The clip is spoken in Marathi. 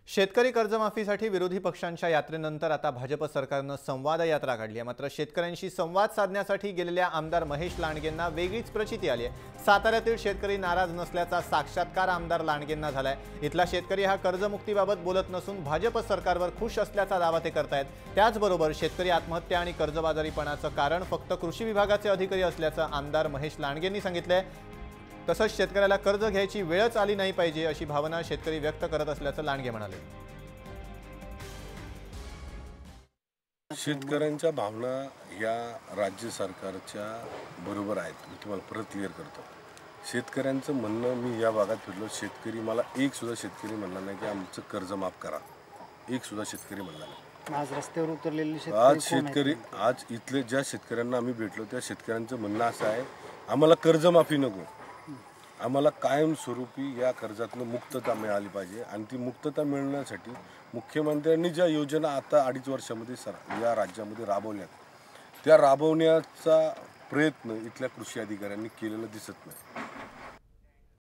शेतकरी कर्जमाफीसाठी विरोधी पक्षांच्या यात्रेनंतर आता भाजप सरकारनं संवाद यात्रा काढली आहे। मात्र शेतकऱ्यांशी संवाद साधण्यासाठी गेलेल्या आमदार महेश लांडगेंना वेगळीच प्रचिती आली आहे। साताऱ्यातील शेतकरी नाराज नसल्याचा साक्षात्कार आमदार लांडगेंना झालाय। इथला शेतकरी हा कर्जमुक्तीबाबत बोलत नसून भाजप सरकारवर खुश असल्याचा दावा ते करतायत। त्याचबरोबर शेतकरी आत्महत्या आणि कर्जबाजारीपणाचं कारण फक्त कृषी विभागाचे अधिकारी असल्याचं आमदार महेश लांडगेंनी सांगितलंय। तसंच शेतकऱ्याला कर्ज घ्यायची वेळच आली नाही पाहिजे अशी भावना शेतकरी व्यक्त करत असल्याचं लांडगे म्हणाले। शेतकऱ्यांच्या भावना या राज्य सरकारच्या बरोबर आहेत। मी तुम्हाला परत क्लिअर करतो। शेतकऱ्यांचं म्हणणं, मी या भागात फिरलो, शेतकरी मला एक सुद्धा शेतकरी म्हणला नाही की आमचं कर्ज माफ करा। एक सुद्धा शेतकरी म्हणला नाही। आज रस्त्यावर उतरलेले आज इथले ज्या शेतकऱ्यांना आम्ही भेटलो त्या शेतकऱ्यांचं म्हणणं असं आहे, आम्हाला कर्जमाफी नको, आम्हाला कायमस्वरूपी या कर्जातून मुक्तता मिळाली पाहिजे। आणि ती मुक्तता मिळण्यासाठी मुख्यमंत्र्यांनी ज्या योजना आता 2.5 वर्षामध्ये या राज्यामध्ये राबवल्यात, त्या राबवण्याचा प्रयत्न इथल्या कृषी अधिकाऱ्यांनी केलेला दिसत नाही।